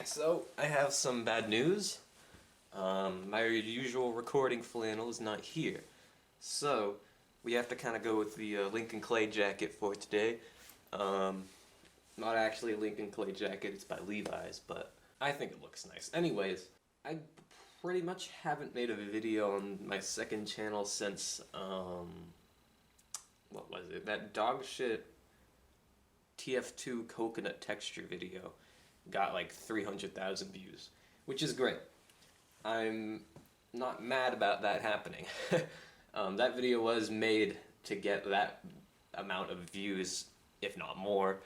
So, I have some bad news. My usual recording flannel is not here. So, we have to kind of go with the Lincoln Clay jacket for today. Not actually a Lincoln Clay jacket, it's by Levi's, but I think it looks nice. Anyways, I pretty much haven't made a video on my second channel since, what was it? That dog shit TF2 coconut texture video got like 300,000 views, which is great. I'm not mad about that happening. That video was made to get that amount of views, if not more.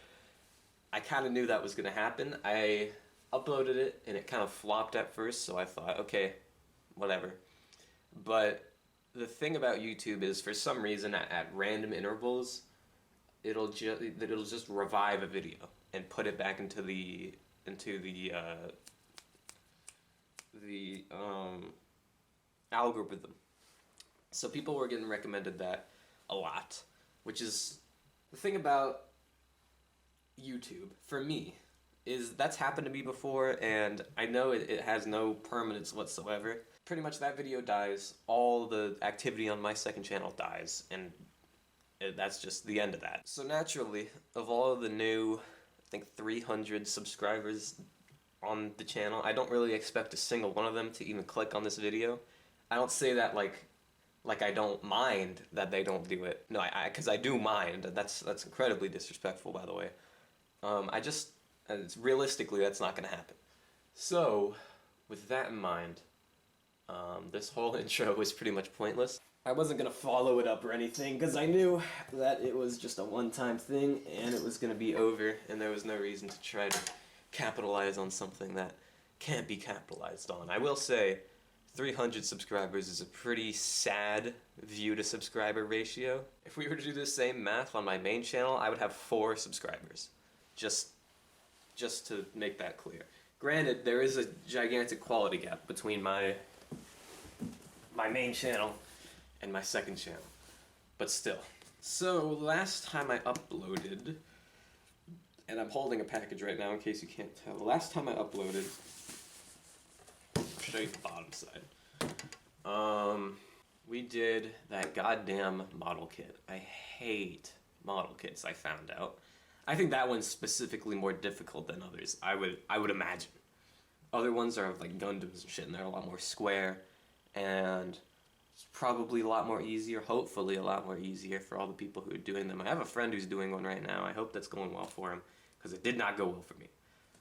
I kind of knew that was going to happen. I uploaded it and it kind of flopped at first, so I thought, okay, whatever. But the thing about YouTube is, for some reason, at random intervals, it'll just revive a video and put it back into the algorithm. So people were getting recommended that a lot, which is the thing about YouTube for me, is that's happened to me before, and I know it has no permanence whatsoever. Pretty much that video dies, all the activity on my second channel dies, and that's just the end of that. So naturally, of all of the new, I think 300 subscribers on the channel, I don't really expect a single one of them to even click on this video. I don't say that like I don't mind that they don't do it. No, because I do mind. That's incredibly disrespectful, by the way. Realistically, that's not going to happen. So, with that in mind, this whole intro was pretty much pointless. I wasn't going to follow it up or anything, because I knew that it was just a one-time thing, and it was going to be over, and there was no reason to try to capitalize on something that can't be capitalized on. I will say, 300 subscribers is a pretty sad view-to-subscriber ratio. If we were to do the same math on my main channel, I would have 4 subscribers. Just to make that clear. Granted, there is a gigantic quality gap between my main channel and my second channel, but still. So, last time I uploaded, and I'm holding a package right now in case you can't tell, last time I uploaded, I'll show you the bottom side, we did that goddamn model kit. I hate model kits, I found out. I think that one's specifically more difficult than others, I would imagine. Other ones are like Gundams and shit, and they're a lot more square, and it's probably a lot more easier, hopefully a lot more easier for all the people who are doing them. I have a friend who's doing one right now. I hope that's going well for him, because it did not go well for me.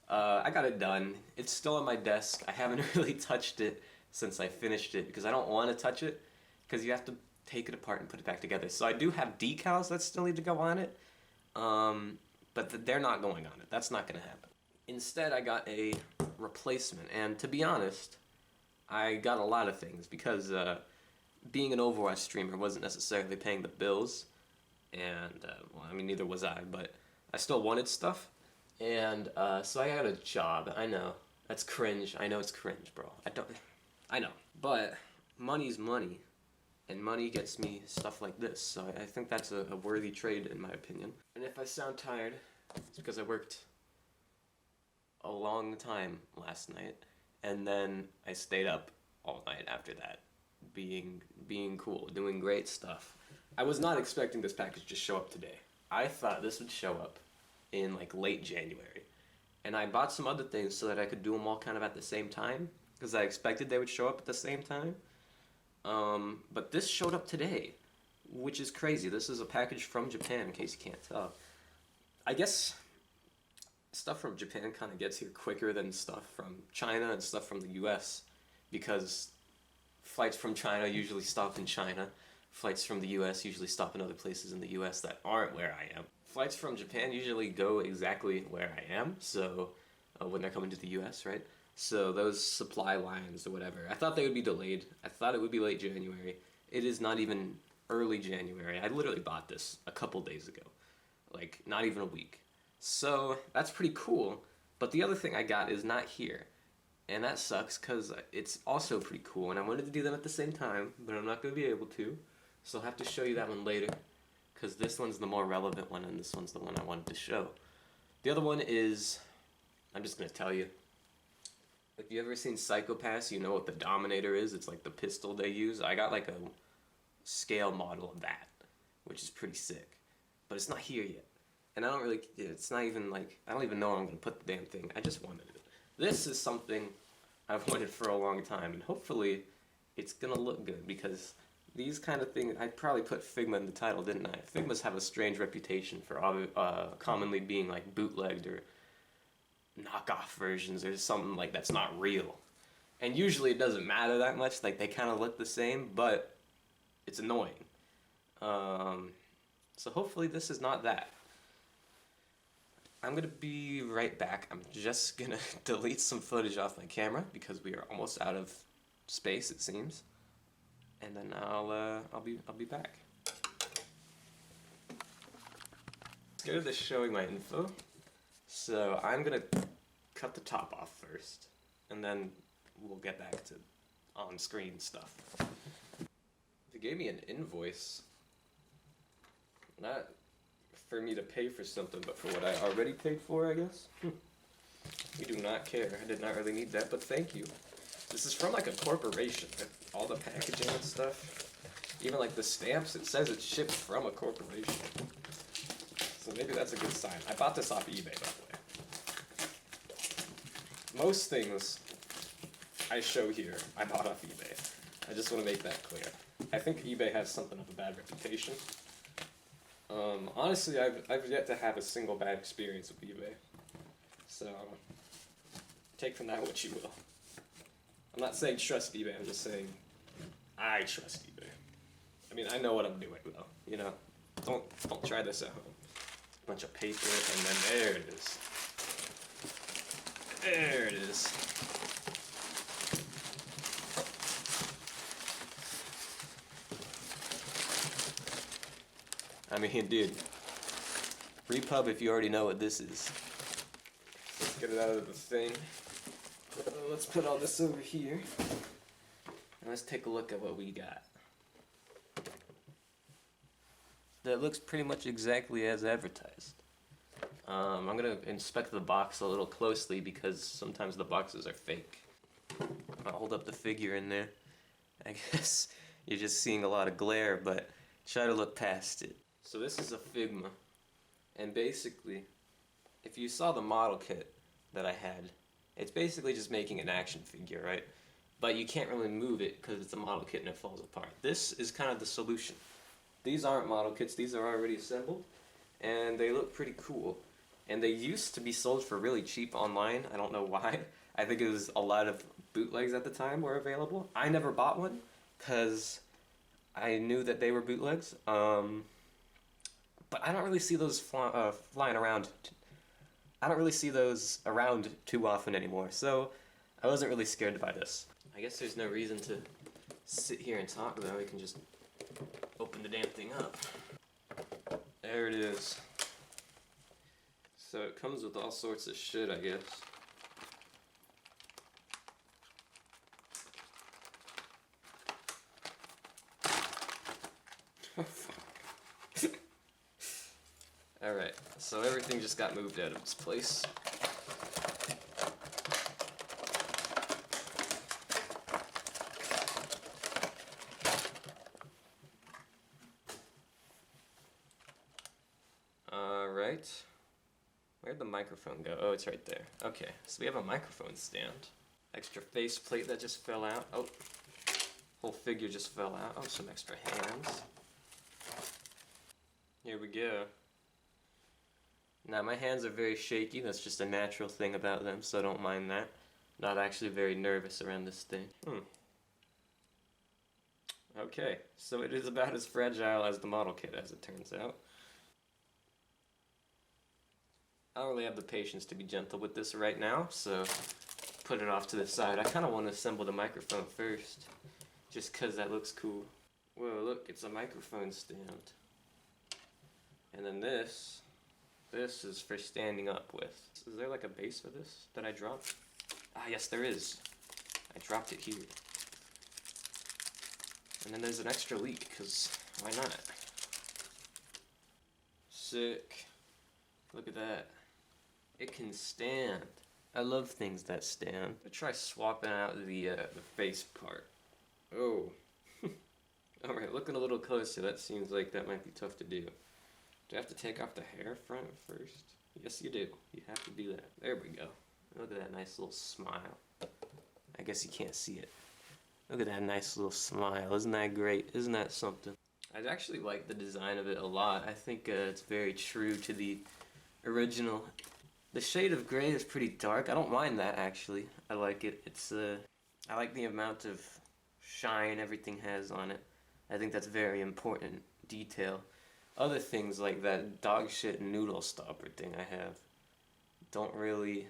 I got it done. It's still on my desk. I haven't really touched it since I finished it, because I don't want to touch it, because you have to take it apart and put it back together. So I do have decals that still need to go on it, but they're not going on it. That's not going to happen. Instead, I got a replacement, and to be honest, I got a lot of things, because being an Overwatch streamer wasn't necessarily paying the bills, and, well, I mean, neither was I, but I still wanted stuff, and so I got a job. I know, that's cringe. I know it's cringe, bro. I know, but money's money, and money gets me stuff like this, so I think that's a worthy trade, in my opinion. And if I sound tired, it's because I worked a long time last night, and then I stayed up all night after that, being cool, doing great stuff. I was not expecting this package to show up today. I thought this would show up in like late January, and I bought some other things so that I could do them all kind of at the same time, because I expected they would show up at the same time. But this showed up today, which is crazy. This is a package from Japan, in case you can't tell. I guess stuff from Japan kind of gets here quicker than stuff from China and stuff from the US, because flights from China usually stop in China. Flights from the US usually stop in other places in the US that aren't where I am. Flights from Japan usually go exactly where I am, so when they're coming to the US, right? So those supply lines or whatever, I thought they would be delayed. I thought it would be late January. It is not even early January. I literally bought this a couple days ago. Like, not even a week. So, that's pretty cool, but the other thing I got is not here. And that sucks, because it's also pretty cool, and I wanted to do them at the same time, but I'm not going to be able to. So I'll have to show you that one later, because this one's the more relevant one, and this one's the one I wanted to show. The other one is, I'm just going to tell you, If you ever seen Psychopaths, you know what the Dominator is. It's like the pistol they use. I got like a scale model of that, which is pretty sick. But it's not here yet. And I don't really, it's not even like, I don't even know where I'm going to put the damn thing. I just wanted it. This is something I've wanted for a long time, and hopefully it's going to look good, because these kind of things, I probably put Figma in the title, didn't I? Figmas have a strange reputation for commonly being like bootlegged or knockoff versions or something like that's not real. And usually it doesn't matter that much, like they kind of look the same, but it's annoying. So hopefully this is not that. I'm gonna be right back. I'm just gonna delete some footage off my camera because we are almost out of space, it seems. And then I'll be back. Let's go to this showing my info. So I'm gonna cut the top off first, and then we'll get back to on-screen stuff. They gave me an invoice, not for me to pay for something, but for what I already paid for, I guess. We do not care. I did not really need that, but thank you. This is from like a corporation. All the packaging and stuff, even like the stamps, it says it's shipped from a corporation. So maybe that's a good sign. I bought this off eBay, by the way. Most things I show here, I bought off eBay. I just want to make that clear. I think eBay has something of a bad reputation. Honestly, I've yet to have a single bad experience with eBay. So, take from that what you will. I'm not saying trust eBay, I'm just saying I trust eBay. I mean, I know what I'm doing though, you know? Don't try this at home. A bunch of paper, and then there it is. There it is. I mean, dude, repub if you already know what this is. Let's get it out of the thing. Let's put all this over here. And let's take a look at what we got. That looks pretty much exactly as advertised. I'm going to inspect the box a little closely because sometimes the boxes are fake. I'll hold up the figure in there. I guess you're just seeing a lot of glare, but try to look past it. So this is a Figma, and basically, if you saw the model kit that I had, it's basically just making an action figure, right? But you can't really move it because it's a model kit and it falls apart. This is kind of the solution. These aren't model kits, these are already assembled, and they look pretty cool. And they used to be sold for really cheap online. I don't know why. I think it was a lot of bootlegs at the time were available. I never bought one because I knew that they were bootlegs. But I don't really see those flying around. I don't really see those around too often anymore. So I wasn't really scared to buy this. I guess there's no reason to sit here and talk though. We can just open the damn thing up. There it is. So it comes with all sorts of shit, I guess. Oh, fuck. Alright, so everything just got moved out of its place. Alright. Where'd the microphone go? Oh, it's right there. Okay, so we have a microphone stand. Extra face plate that just fell out. Oh, whole figure just fell out. Oh, some extra hands. Here we go. Now, my hands are very shaky. That's just a natural thing about them, so don't mind that. Not actually very nervous around this thing. Okay, so it is about as fragile as the model kit, as it turns out. I don't really have the patience to be gentle with this right now, so put it off to the side. I kind of want to assemble the microphone first, just because that looks cool. Whoa, look, it's a microphone stand. And then this is for standing up with. Is there like a base for this that I dropped? Ah, yes, there is. I dropped it here. And then there's an extra leak, because why not? Sick. Look at that. It can stand. I love things that stand. I'll try swapping out the face part. Oh. Alright, looking a little closer, that seems like that might be tough to do. Do I have to take off the hair front first? Yes, you do. You have to do that. There we go. Look at that nice little smile. I guess you can't see it. Look at that nice little smile. Isn't that great? Isn't that something? I actually like the design of it a lot. I think it's very true to the original. The shade of gray is pretty dark. I don't mind that, actually. I like it. I like the amount of shine everything has on it. I think that's very important detail. Other things like that dog shit noodle stopper thing I have don't really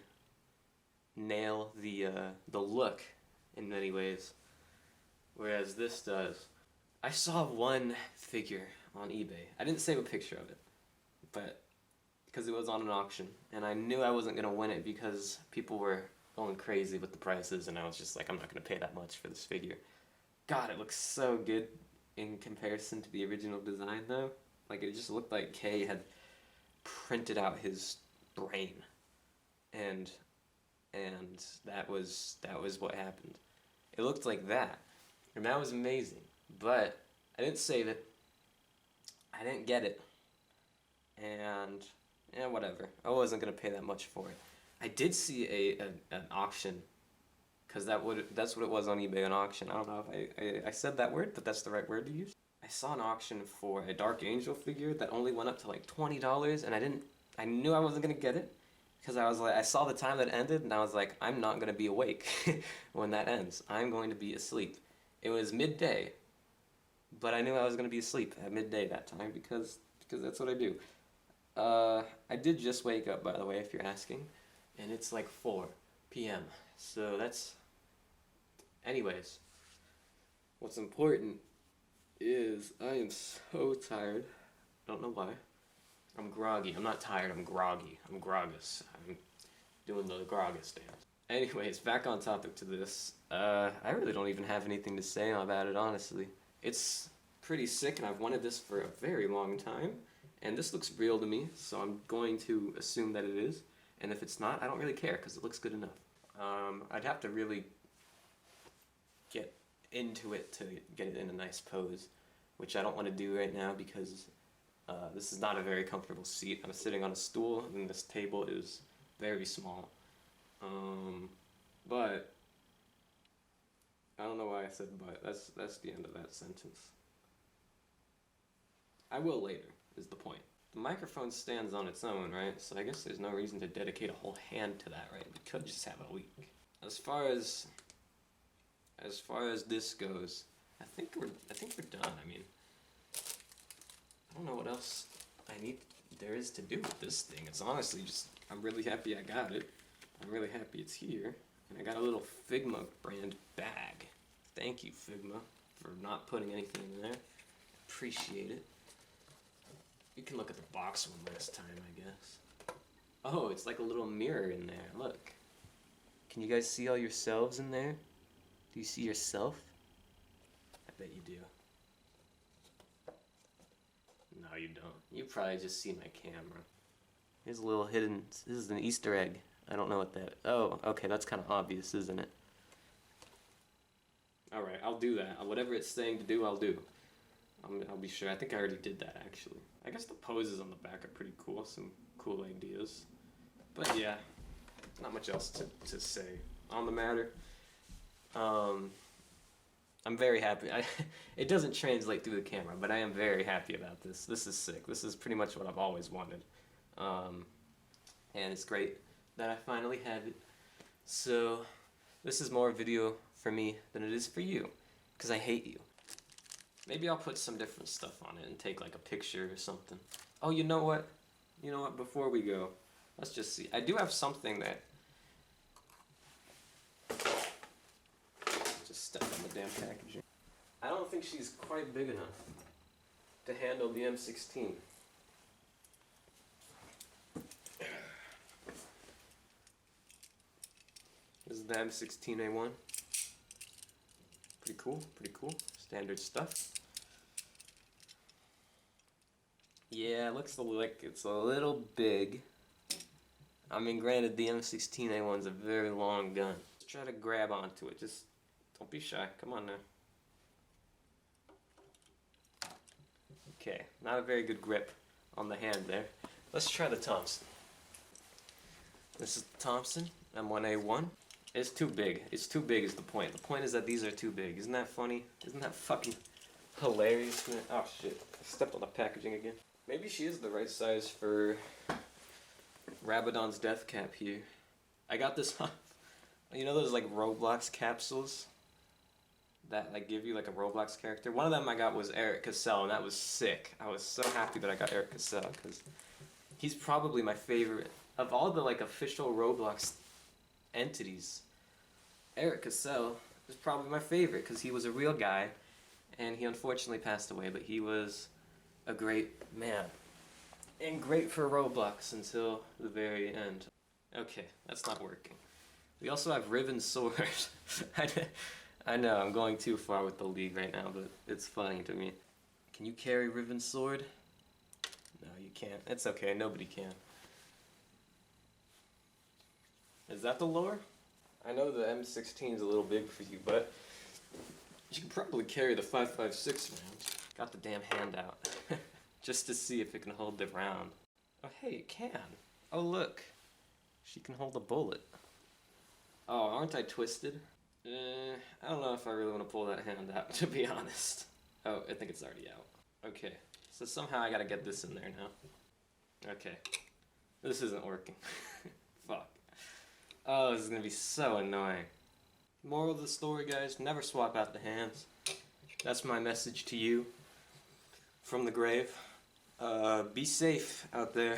nail the look in many ways, whereas this does. I saw one figure on eBay. I didn't save a picture of it, but because it was on an auction, and I knew I wasn't gonna win it because people were going crazy with the prices, and I was just like, I'm not gonna pay that much for this figure. God, it looks so good in comparison to the original design, though. Like, it just looked like Kay had printed out his brain, and that was what happened. It looked like that, and that was amazing. But I didn't save it. I didn't get it, and yeah, whatever. I wasn't gonna pay that much for it. I did see an auction, because that's what it was on eBay, an auction. I don't know if I said that word, but that's the right word to use. I saw an auction for a Dark Angel figure that only went up to like $20, and I knew I wasn't gonna get it, because I was like, I saw the time that ended, and I was like, I'm not gonna be awake when that ends. I'm going to be asleep. It was midday, but I knew I was gonna be asleep at midday that time because that's what I do. I did just wake up, by the way, if you're asking, and it's like 4 p.m. So that's... Anyways, what's important is I am so tired. Don't know why. I'm groggy. I'm not tired, I'm groggy. I'm grogus. I'm doing the grogus dance. Anyways, back on topic to this. I really don't even have anything to say about it, honestly. It's pretty sick, and I've wanted this for a very long time. And this looks real to me, so I'm going to assume that it is. And if it's not, I don't really care, because it looks good enough. I'd have to really get into it to get it in a nice pose, which I don't want to do right now because this is not a very comfortable seat. I'm sitting on a stool, and this table is very small. But I don't know why I said but. That's the end of that sentence. I will later, is the point. The microphone stands on its own, right? So I guess there's no reason to dedicate a whole hand to that, right? We could just have a week. As far as this goes, I think we're done. I mean, I don't know what else there is to do with this thing. It's honestly just, I'm really happy I got it. I'm really happy it's here. And I got a little Figma brand bag. Thank you, Figma, for not putting anything in there. Appreciate it. You can look at the box one last time, I guess. Oh, it's like a little mirror in there. Look. Can you guys see all yourselves in there? Do you see yourself? I bet you do. No, you don't. You probably just see my camera. Here's a little hidden... This is an Easter egg. I don't know what that... Oh, okay, that's kind of obvious, isn't it? Alright, I'll do that. Whatever it's saying to do, I'll do. I'll be sure. I think I already did that, actually. I guess the poses on the back are pretty cool. Some cool ideas. But yeah, not much else to say on the matter. I'm very happy. It doesn't translate through the camera, but I am very happy about this. This is sick. This is pretty much what I've always wanted. And it's great that I finally have it. So, this is more video for me than it is for you, because I hate you. Maybe I'll put some different stuff on it and take like a picture or something. Oh, you know what? You know what, before we go, let's just see. I do have something that... Just step on the damn packaging. I don't think she's quite big enough to handle the M16. This is the M16A1. Pretty cool, pretty cool. Standard stuff. Yeah, it looks like it's a little big. I mean, granted, the M16A1's a very long gun. Just try to grab onto it. Just don't be shy. Come on now. Okay, not a very good grip on the hand there. Let's try the Thompson. This is the Thompson M1A1. It's too big. It's too big is the point. The point is that these are too big. Isn't that funny? Isn't that fucking hilarious? Oh shit, I stepped on the packaging again. Maybe she is the right size for Rabadon's death cap here. I got this off. You know those like Roblox capsules that like give you like a Roblox character? One of them I got was Eric Cassell, and that was sick. I was so happy that I got Eric Cassell because he's probably my favorite of all the like official Roblox entities. Eric Cassell is probably my favorite because he was a real guy, and he unfortunately passed away, but he was a great man and great for Roblox until the very end. Okay, that's not working. We also have Riven Sword. I know, I'm going too far with the league right now, but it's funny to me. Can you carry Riven Sword? No, you can't. It's okay, nobody can. Is that the lore? I know the M16 is a little big for you, but you can probably carry the 5.56 rounds. Got the damn hand out. Just to see if it can hold the round. Oh hey, it can. Oh look. She can hold a bullet. Oh, aren't I twisted? I don't know if I really want to pull that hand out, to be honest. Oh, I think it's already out. Okay, so somehow I gotta get this in there now. Okay, this isn't working. Fuck. Oh, this is gonna be so annoying. Moral of the story, guys, never swap out the hands. That's my message to you from the grave. Be safe out there.